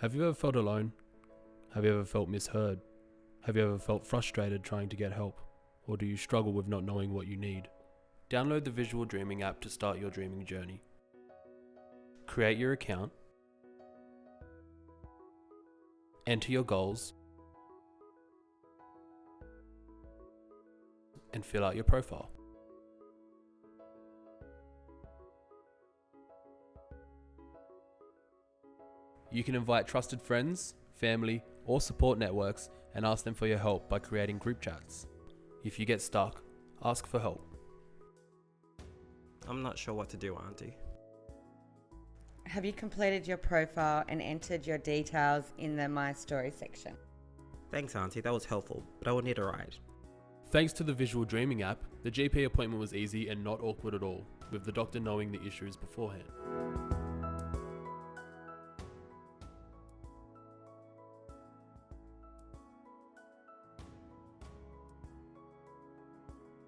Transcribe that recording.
Have you ever felt alone? Have you ever felt misheard? Have you ever felt frustrated trying to get help? Or do you struggle with not knowing what you need? Download the Visual Dreaming app to start your dreaming journey. Create your account. Enter your goals. And fill out your profile. You can invite trusted friends, family, or support networks and ask them for your help by creating group chats. If you get stuck, ask for help. I'm not sure what to do, Auntie. Have you completed your profile and entered your details in the My Story section? Thanks, Auntie, that was helpful, but I will need a ride. Thanks to the Visual Dreaming app, the GP appointment was easy and not awkward at all, with the doctor knowing the issues beforehand.